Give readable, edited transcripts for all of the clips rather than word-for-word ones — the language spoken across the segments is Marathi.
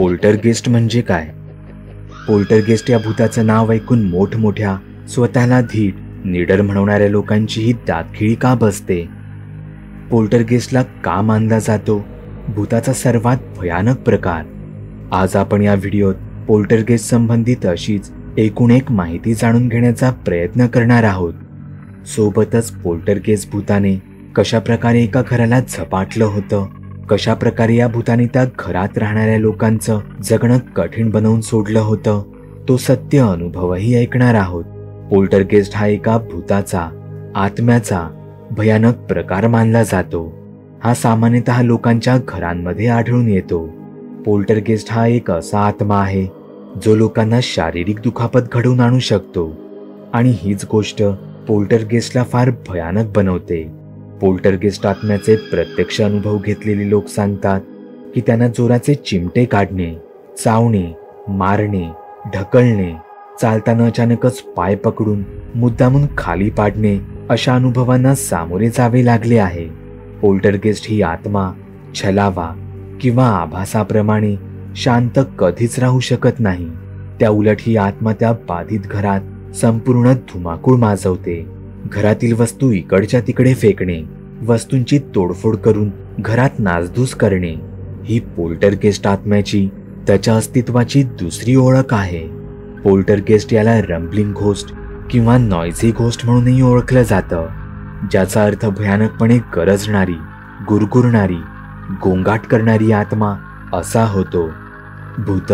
पोल्टरगेस्ट म्हणजे काय? पोल्टरगेस्ट या भूताचं नाव ऐकून मोठमोठ्या, स्वतःला धीट, निडर म्हणवणाऱ्या लोकांचीही दातखिळी का बसते? पोल्टरगेस्टला का मानला जातो भूताचा सर्वात भयानक प्रकार? आज आपण या व्हिडिओत पोल्टरगेस्ट संबंधित अशीच एकूण एक माहिती जाणून घेण्याचा प्रयत्न करणार आहोत. सोबतच पोल्टरगेस्ट भूताने कशा प्रकारे एका घराला झपाटलं होतं, कशा प्रकारे या भूताने त्या घरात राहणाऱ्या लोकांचं जगणं कठीण बनवून सोडलं होतं, तो सत्य अनुभवही ऐकणार आहोत. पोल्टरगेस्ट हा एका भूताचा, आत्म्याचा भयानक प्रकार मानला जातो. हा सामान्यतः लोकांच्या घरांमध्ये आढळून येतो. पोल्टरगेस्ट हा एक असा आत्मा आहे जो लोकांना शारीरिक दुखापत घडवून आणू शकतो आणि हीच गोष्ट पोल्टरगेस्टला फार भयानक बनवते. पोल्टरगेस्ट आत्म्याचे प्रत्यक्ष अनुभव घेतलेले लोक सांगतात की त्यांना जोराचे चिमटे काढणे, चावणे, मारणे, ढकलणे, चालताना अचानकच पाय पकडून मुद्दामून खाली पाडणे अशा अनुभवांना सामोरे जावे लागले आहे. पोल्टरगेस्ट ही आत्मा छलावा किंवा आभासाप्रमाणे शांत कधीच राहू शकत नाही. त्या उलट ही आत्मा त्या बाधित घरात संपूर्ण धुमाकूळ माजवते. घरातील वस्तू इकडच्या तिकडे फेकणे, वस्तूंची तोडफोड करून घरात नासधूस करणे ही पोल्टरगेस्ट आत्म्याची, त्याच्या अस्तित्वाची दुसरी ओळख आहे. पोल्टरगेस्ट याला रंबलिंग घोस्ट किंवा नॉयझी घोस्ट म्हणूनही ओळखलं जातं, ज्याचा अर्थ भयानकपणे गरजणारी, गुरगुरणारी, गोंगाट करणारी आत्मा असा होतो. भूत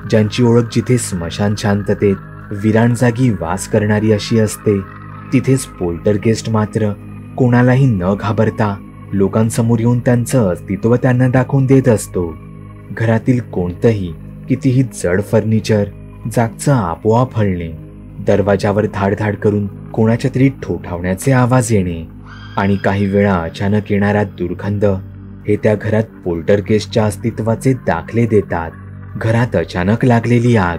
ज्यांची ओळख जिथे स्मशान शांततेत विराण जागी वास करणारी अशी असते, तिथेच पोल्टरगेस्ट मात्र कोणालाही न घाबरता लोकांसमोर येऊन त्यांचं अस्तित्व त्यांना दाखवून देत असतो. घरातील कोणतंही कितीही जड फर्निचर जागचं आपोआप हलणे, दरवाजावर धाडधाड करून कोणाच्या तरी ठोठावण्याचे आवाज येणे आणि काही वेळा अचानक येणारा दुर्गंध हे त्या घरात पोल्टरगेस्टच्या अस्तित्वाचे दाखले देतात. घरात अचानक लागलेली आग,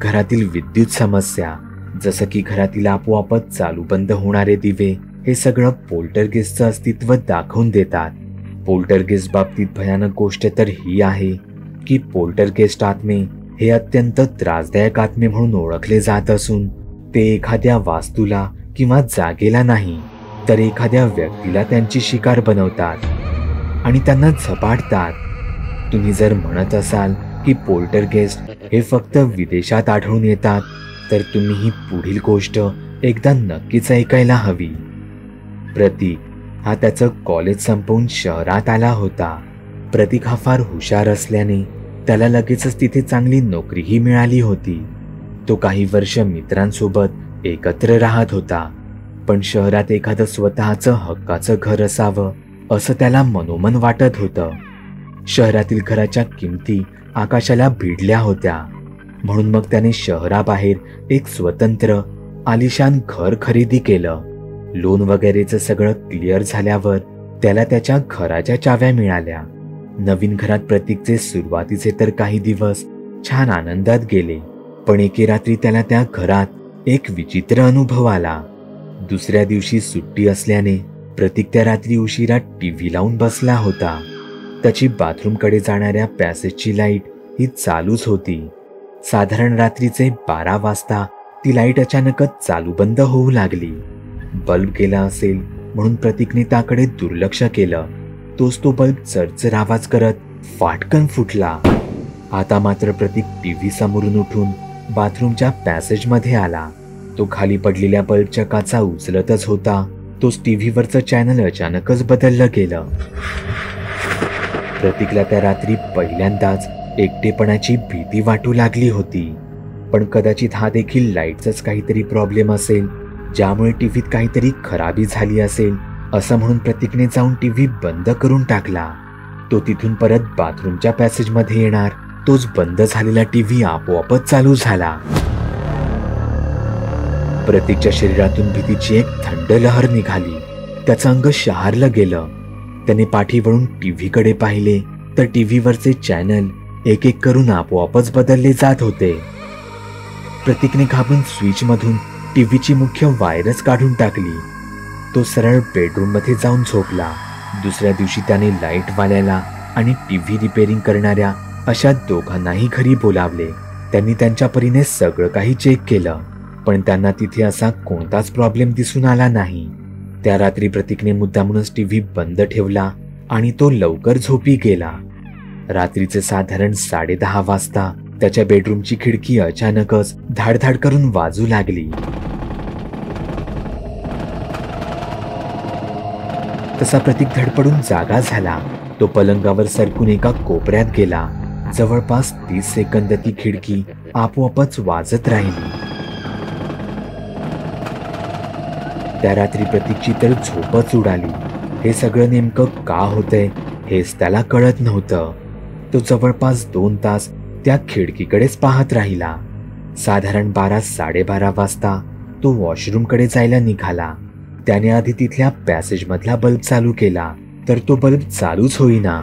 घरातील विद्युत समस्या, जसं की घरातील आपोआपच चालू बंद होणारे दिवे, हे सगळं पोल्टरगेस्टचं अस्तित्व दाखवून देतात. पोल्टरगेस्ट बाबतीत भयानक गोष्ट तर ही आहे की पोल्टरगेस्ट आत्मे हे अत्यंत त्रासदायक आत्मे म्हणून ओळखले जात असून ते एखाद्या वास्तूला किंवा जागेला नाही तर एखाद्या व्यक्तीला त्यांची शिकार बनवतात आणि त्यांना झपाटतात. तुम्ही जर म्हणत असाल की पोल्टरगेस्ट हे फक्त विदेशात आढळून येतात, तर तुम्ही ही पुढील गोष्ट एकदा नक्कीच ऐकायला हवी. प्रतीक हा त्याचं कॉलेज संपवून शहरात आला होता. प्रतीक हा फार हुशार असल्याने त्याला लगेचच तिथे चांगली नोकरीही मिळाली होती. तो काही वर्ष मित्रांसोबत एकत्र राहत होता, पण शहरात एखादं स्वतःचं हक्काचं घर असावं असं त्याला मनोमन वाटत होतं. शहरातील घराच्या किमती आकाशाला भिडल्या होत्या, म्हणून मग त्याने शहराबाहेर एक स्वतंत्र आलिशान घर खरेदी केलं. लोन वगैरेचं सगळं क्लिअर झाल्यावर त्याला त्याच्या घराच्या चाव्या मिळाल्या. नवीन घरात प्रतीकचे सुरुवातीचे तर काही दिवस छान आनंदात गेले, पण एके रात्री त्याला त्या घरात एक विचित्र अनुभव आला. दुसऱ्या दिवशी सुट्टी असल्याने प्रतीक त्या रात्री उशिरा टीव्ही लावून बसला होता. त्याची बाथरूमकडे जाणाऱ्या पॅसेजची लाईट ही चालूच होती. साधारण रात्रीचे 12 वाजता ती लाईट अचानकच चालू बंद होऊ लागली. बल्ब गेला असेल म्हणून प्रतीकने त्याकडे दुर्लक्ष केलं. तो बल्ब चरचर आवाज करत फाटकन फुटला. आता मात्र प्रतीक टीव्ही समोरून उठून बाथरूमच्या पॅसेजमध्ये आला. तो खाली पडलेल्या बल्बच्या काचा उचलतच होता, तोच टीव्हीवरचं चॅनल अचानकच बदललं गेलं. प्रतीकला त्या रात्री पहिल्यांदाच एकटेपणाची भीती वाटू लागली होती, पण कदाचित हा देखील लाईटचाच काहीतरी प्रॉब्लेम असेल, ज्यामुळे टीव्हीत काहीतरी खराबी झाली असेल असं म्हणून प्रतीकने जाऊन टीव्ही बंद करून टाकला. तो तिथून परत बाथरूमच्या पॅसेजमध्ये येणार, तोच बंद झालेला टीव्ही आपोआपच चालू झाला. प्रतीकच्या शरीरातून भीतीची एक थंड लहर निघाली. त्याचं अंग शहारलं गेलं. त्याने पाठी वळून टीव्हीकडे पाहिले तर टीव्हीवरचे चॅनल एक एक करून आपोआपच बदलले जात होते. प्रतीकने घाबरून स्विचमधून टीव्हीची मुख्य वायरच काढून टाकली. तो सरळ बेडरूममध्ये जाऊन झोपला. दुसऱ्या दिवशी त्याने लाईटवाल्याला आणि टीव्ही रिपेअरिंग करणाऱ्या अशा दोघांनाही घरी बोलावले. त्यांनी त्यांच्या परीने सगळं काही चेक केलं, पण त्यांना तिथे असा कोणताच प्रॉब्लेम दिसून आला नाही. त्या रात्री प्रतीकने मुद्दामूनच टीव्ही बंद ठेवला आणि तो लवकर झोपी गेला. रात्रीचे साधारण 10:30 वाजता त्याच्या बेडरूमची खिडकी अचानकच धाडधाड करून वाजू लागली. तसा प्रतीक धडपडून जागा झाला. तो पलंगावर सरकून एका कोपऱ्यात गेला. जवळपास 30 सेकंद ती खिडकी आपोआपच वाजत राहिली. त्या रात्री प्रतीकची तर झोपच उडाली. हे सगळं नेमकं का होतंय हेच त्याला कळत नव्हतं. तो जवळपास 2 तास त्या खिडकीकडेच पाहत राहिला. साधारण 12-12:30 वाजता तो वॉशरूमकडे जायला निघाला. त्याने आधी तिथल्या पॅसेजमधला बल्ब चालू केला, तर तो बल्ब चालूच होईना.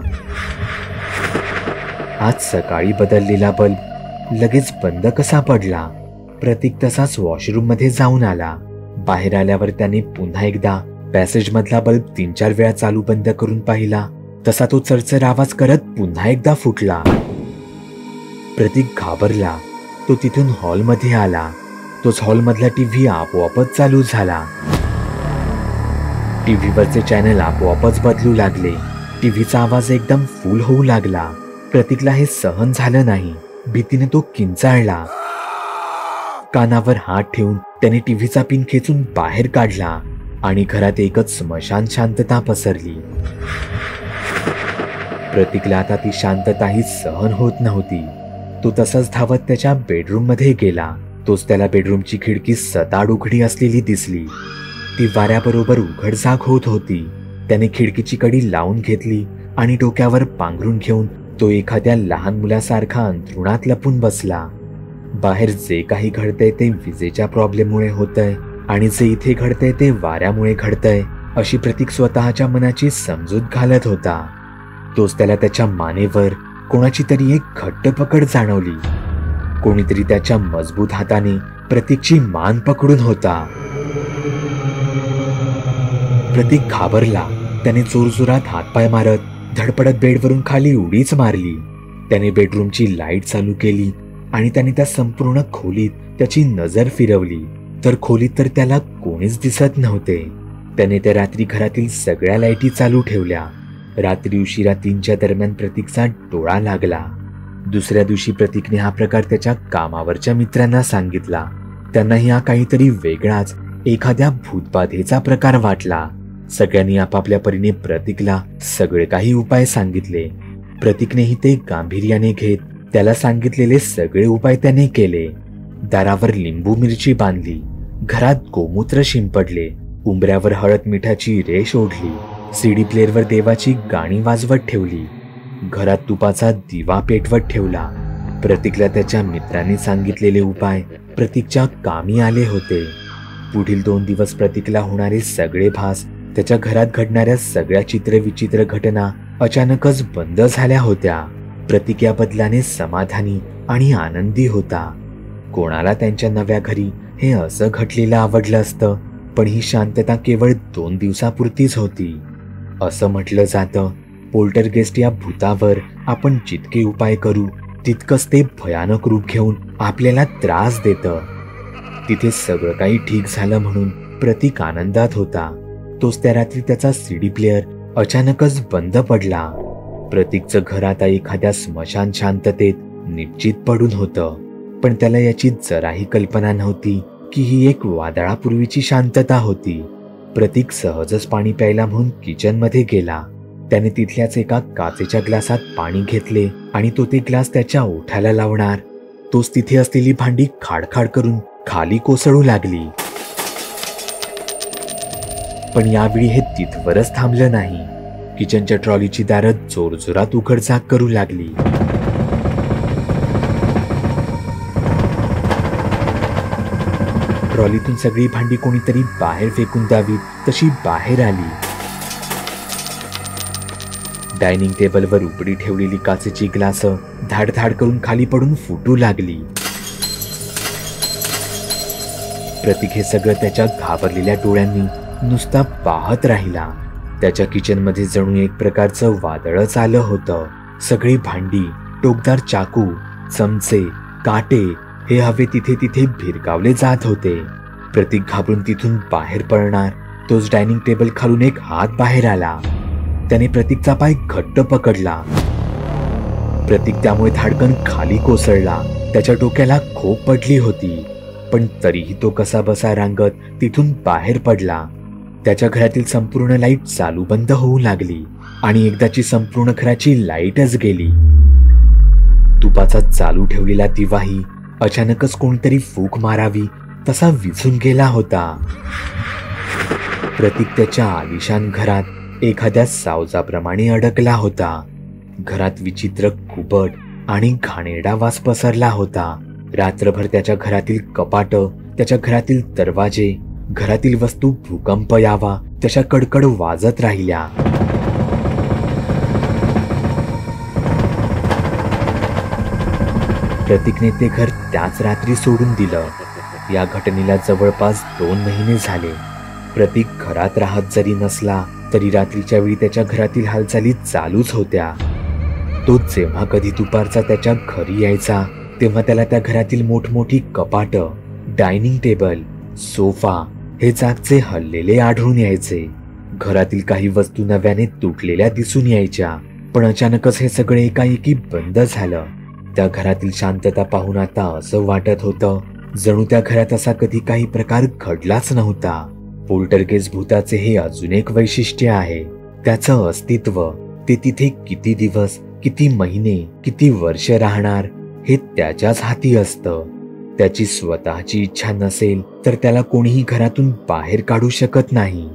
आज सकाळी बदललेला बल्ब लगेच बंद कसा पडला? प्रतीक तसाच वॉशरूम मध्ये जाऊन आला. बाहेर आल्यावर त्याने पुन्हा एकदा पॅसेजमधला बल्ब 3-4 वेळा चालू बंद करून पाहिला. तसा तो चरचर आवाज करत पुन्हा एकदा फुटला. प्रतीक घाबरला. तो तिथून हॉलमध्ये आला. तोच हॉलमधला टीव्ही आपोआपच चालू झाला. टीव्हीवरचे चॅनल आपोआपच बदलू लागले. टीव्हीचा आवाज एकदम फुल होऊ लागला. प्रतीकला हे सहन झालं नाही. भीतीने तो किंचाळला. कानावर हात ठेवून त्याने टीव्हीचा पिन खेचून बाहेर काढला आणि घरात एकच स्मशान शांतता पसरली. प्रतीकला आता ती शांतताही सहन होत नव्हती. तो तसाच धावत त्याच्या बेडरूम मध्ये गेला. तोच त्याला बेडरूमची खिडकी सताड उघडी असलेली दिसली. ती वाऱ्याबरोबर उघडझाक होत होती. त्याने खिडकीची कडी लावून घेतली आणि डोक्यावर पांघरून घेऊन तो एखाद्या लहान मुलासारखा अंथरुणात लपून बसला. बाहेर जे काही घडतंय ते विजेच्या प्रॉब्लेममुळे होतंय आणि जे इथे घडतंय ते वाऱ्यामुळे घडतंय अशी प्रतीक स्वतःच्या मनाची समजूत घालत होता. तोच त्याला त्याच्या मानेवर कोणाची तरी एक घट्ट पकड जाणवली. कोणीतरी त्याच्या मजबूत हाताने प्रतीकची मान पकडून होता. प्रतीक घाबरला. त्याने जोरजोरात हातपाय मारत धडपडत बेडवरून खाली उडीच मारली. त्याने बेडरूमची लाईट चालू केली आणि त्याने त्या संपूर्ण खोलीत त्याची नजर फिरवली, तर खोलीत तर त्याला कोणीच दिसत नव्हते. त्याने त्या रात्री घरातील सगळ्या लाईटी चालू ठेवल्या. रात्री उशिरा 3च्या दरम्यान प्रतीकचा डोळा लागला. दुसऱ्या दिवशी प्रतीकने हा प्रकार त्याच्या कामावरच्या मित्रांना सांगितला. त्यांनाही हा काहीतरी वेगळाच एखाद्या भूतबाधेचा प्रकार वाटला. सगळ्यांनी आपापल्या परीने प्रतीकला सगळे काही उपाय सांगितले. प्रतीकनेही ते गांभीर्याने घेत त्याला सांगितलेले सगळे उपाय त्याने केले. दारावर लिंबू मिरची बांधली, घरात गोमूत्र शिंपडले, उंबऱ्यावर हळद मिठाची रेष ओढली, सीडी प्लेअरवर देवाची गाणी वाजवत ठेवली, घरात तुपाचा दिवा पेटवत ठेवला. प्रतीकला त्याच्या मित्रांनी सांगितलेले उपाय प्रतीकच्या कामी आले होते. पुढील 2 दिवस प्रतीकला होणारे सगळे भास, त्याच्या घरात घडणाऱ्या सगळ्या चित्रविचित्र घटना अचानकच बंद झाल्या होत्या. प्रतीक या बदलाने समाधानी आणि आनंदी होता. कोणाला त्यांच्या नव्या घरी हे असं घडलेलं आवडलं असतं, पण ही शांतता केवळ 2 दिवसापुरतीच होती. असं म्हटलं जातं, पोल्टरगेस्ट या भूतावर आपण जितके उपाय करू तितकंच ते भयानक रूप घेऊन आपल्याला त्रास देतं. तिथे सगळं काही ठीक झालं म्हणून प्रतीक आनंदात होता. तोच त्या रात्री त्याचा सीडी प्लेअर अचानकच बंद पडला. प्रतीकचं घर आता एखाद्या स्मशान शांततेत निश्चित पडून होतं, पण त्याला याची जराही कल्पना नव्हती की ही एक वादळापूर्वीची शांतता होती. प्रतीक सहजच पाणी प्यायला म्हणून किचनमध्ये गेला. त्याने तिथल्याच एका काचेच्या ग्लासात पाणी घेतले आणि तो ते ग्लास त्याच्या ओठाला लावणार, तोच तिथे असलेली भांडी खाडखाड करून खाली कोसळू लागली. पण यावेळी हे तिथवरच थांबलं नाही. किचनच्या ट्रॉलीची दारं जोरजोरात उघडझाक करू लागली. ट्रॉलीतून सगळी भांडी कोणीतरी बाहेर फेकून द्यावी तशी बाहेर आली. डायनिंग टेबलवर उघडी ठेवलेली काचेची ग्लास धाडधाड करून खाली पडून फुटू लागली. प्रतीक हे सगळं त्याच्या घाबरलेल्या डोळ्यांनी नुसता पाहत राहिला. त्याच्या किचनमध्ये जणू एक प्रकारचं वादळच आलं होतं. सगळी भांडी, टोकदार चाकू, चमचे, काटे हे हवे तिथे तिथे भिरकावले जात होते. प्रतीक घाबरून तिथून बाहेर पळणार तोच डायनिंग टेबल खालून एक हात बाहेर आला. त्याने प्रतीकचा पाय घट्ट पकडला. प्रतीक त्यामुळे धाडकन खाली कोसळला. त्याच्या डोक्याला खोप पडली होती, पण तरीही तो कसा बसा रांगत तिथून बाहेर पडला. त्याच्या घरातील संपूर्ण लाईट चालू बंद होऊ लागली आणि एकदाची संपूर्ण घराची लाईटच गेली. तुपाचा चालू ठेवलेला दिवाही अचानकच कोणतरी फूक मारावी तसा विझून गेला होता. प्रतीक त्याच्या आलिशान घरात एखाद्या सावजाप्रमाणे अडकला होता. घरात विचित्र कुबट आणि घाणेरडा वास पसरला होता. रात्रभर त्याच्या घरातील कपाट, त्याच्या घरातील दरवाजे, घरातील वस्तू भूकंप यावा तशा कडकड वाजत राहिल्या. प्रतीकने ते घर त्याच रात्री सोडून दिलं. या घटनेला जवळपास 2 महिने झाले. प्रतीक घरात राहत जरी नसला तरी रात्रीच्या वेळी त्याच्या घरातील हालचाली चालूच होत्या. तो जेव्हा कधी दुपारचा त्याच्या घरी यायचा तेव्हा त्याला त्या घरातील मोठमोठी कपाट, डायनिंग टेबल, सोफा हे जागचे हललेले आढळून यायचे. घरातील काही वस्तू नव्याने तुटलेल्या दिसून यायच्या, पण अचानकच हे सगळे एकाएकी बंद झालं. त्या घरातील शांतता पाहून आता असं वाटत होतं जणू त्या घरात असा कधी काही प्रकार घडलाच नव्हता. पोल्टरगेस्ट भूताचे हे अजून एक वैशिष्ट्य आहे. त्याचं अस्तित्व, ते तिथे किती दिवस, किती महिने, किती वर्ष राहणार हे त्याच्याच हाती असतं. त्याची स्वतःची इच्छा नसेल तर त्याला कोणीही घरातून बाहेर काढू शकत नाही,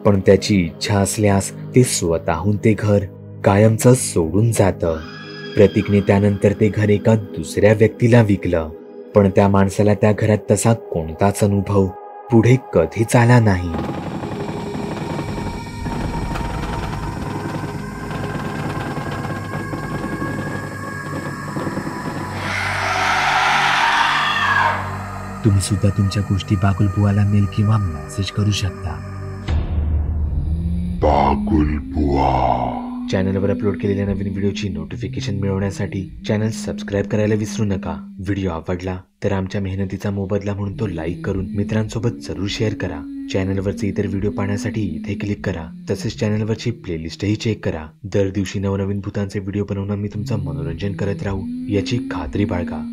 पण त्याची इच्छा असल्यास ते स्वतःहून ते घर कायमचं सोडून जातं. प्रतीकने त्यानंतर ते घर एका दुसऱ्या व्यक्तीला विकलं, पण त्या माणसाला त्या घरात तसा कोणताच अनुभव पुढे कधीच आला नाही. तुम्ही सुद्धा तुमच्या गोष्टी बागुलबुवाला मेल किंवा मेसेज करू शकता. चॅनलवर अपलोड केलेल्या नवीन व्हिडिओची नोटिफिकेशन मिळवण्यासाठी चॅनल सबस्क्राईब करायला विसरू नका. व्हिडिओ आवडला तर आमच्या मेहनतीचा मोबदला म्हणून तो लाईक करून मित्रांसोबत जरूर शेअर करा. चॅनलवरचे इतर व्हिडिओ पाहण्यासाठी इथे क्लिक करा. तसेच चॅनलवरची प्लेलिस्टही चेक करा. दर दिवशी नवनवीन भूतांचे व्हिडिओ बनवून मी तुमचं मनोरंजन करत राहू याची खात्री बाळगा.